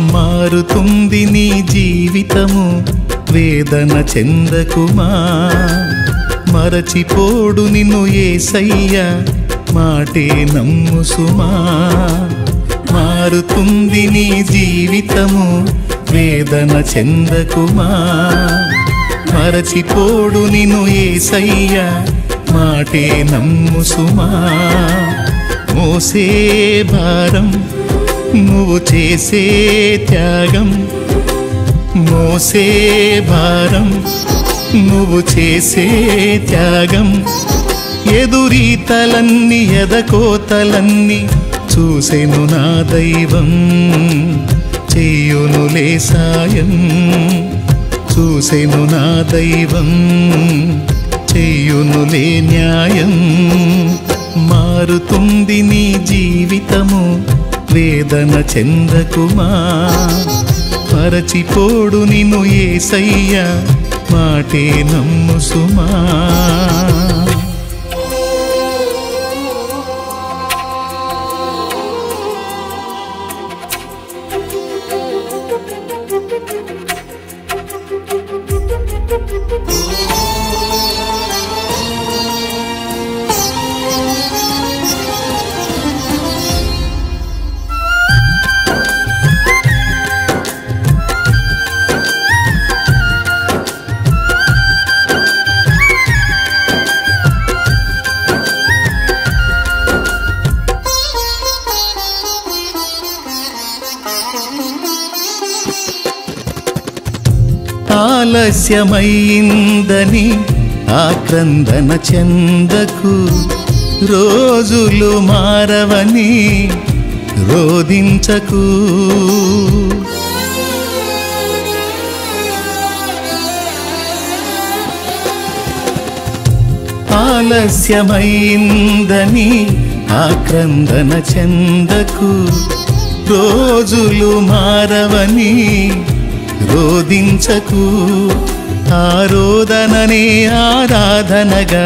మారుతుంది నీ జీవితము వేదన చెందకుమా మరచిపోడు నిన్ను యేసయ్య మాటే నమ్ము సుమా మారుతుంది నీ జీవితము వేదన చెందకుమా మరచిపోడు నిన్ను యేసయ్య మాటే నమ్ము సుమా మోసే భారం నువ్వు చేసే త్యాగం మోసే భారం నువ్వు చేసే త్యాగం ఎదురీతలన్నీ ఎదకోతలన్నీ చూసెను నా దైవం చెయ్యునులే సాయం చూసెను నా దైవం చెయ్యునులే న్యాయం మారుతుంది నీ జీవితము వేదన చెందకుమా మరచిపోడు నిన్ను యేసయ్య మాటే నమ్ము సుమా ఆలస్యమైందని ఆక్రందన చెందకు రోజులు మారవని రోదించకు ఆలస్యమైందని ఆక్రందన చెందకు రోజులు మారవని రోదించకు ఆరోదననే ఆరాధనగా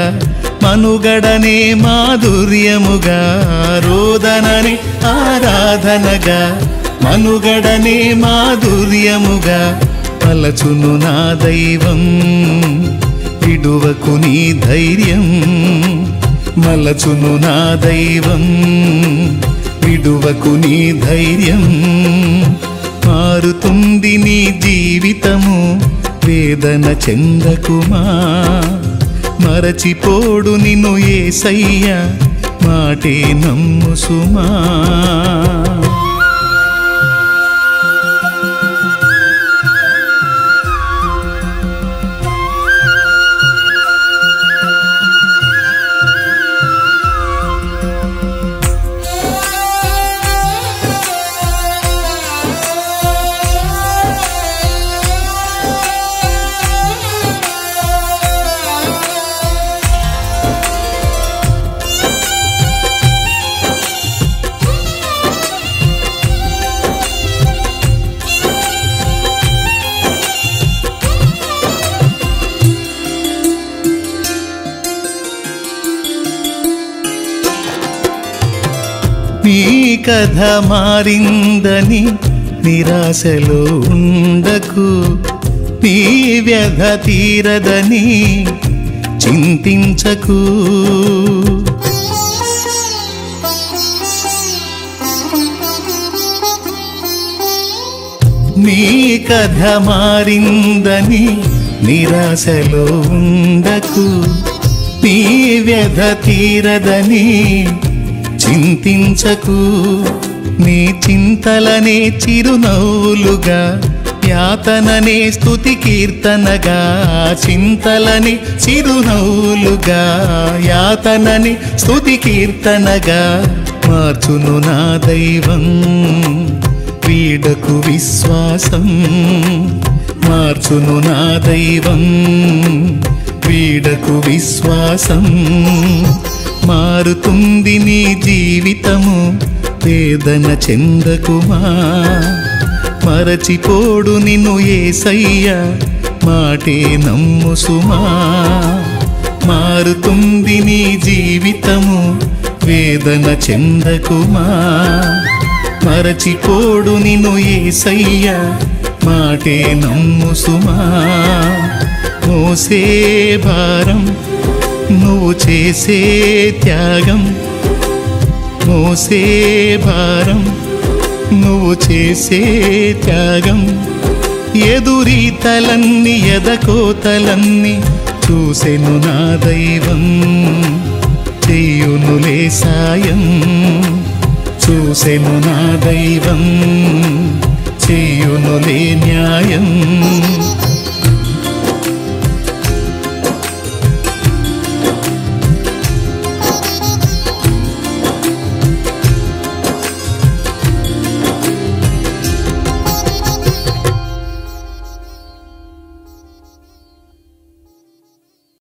మనుగడనే మాధుర్యముగా ఆరోదననే ఆరాధనగా మనుగడనే మాధుర్యముగా పలచును నా దైవం విడువకు నీ ధైర్యం మలచును నా దైవం విడువకు నీ ధైర్యం మారుతుంది నీ జీవితము వేదన చెందకుమా మరచిపోడు నిన్ను యేసయ్య మాటే నమ్ము సుమా నీ కథ మారిందని నిరాశలో ఉండకు నీ వ్యధ తీరదని చింతించకు నీ కథ మారిందని నిరాశలో ఉండకు నీ వ్యధ తీరదని చింతించకు నీ చింతలనే చిరునవ్వులుగా యాతననే స్తుతి కీర్తనగా చింతలని చిరునవ్వులుగా యాతనని స్తుతి కీర్తనగా మార్చును నా దైవం వీడకు విశ్వాసం మార్చును నా దైవం వీడకు విశ్వాసం మారుతుంది నీ జీవితము వేదన చెందకుమా మరచిపోడు నిన్ను యేసయ్య మాటే నమ్ము సుమా మారుతుంది నీ జీవితము వేదన చెందకుమా మరచిపోడు నిన్ను యేసయ్య మాటే నమ్ము సుమా మోసే భారం నువ్వు చేసే త్యాగం మోసే భారం నువ్వు చేసే త్యాగం ఎదురీతలన్నీ ఎదకోతలన్నీ చూసెను నా దైవం చెయ్యునులే సాయం చూసెను నా దైవం చెయ్యునులే న్యాయం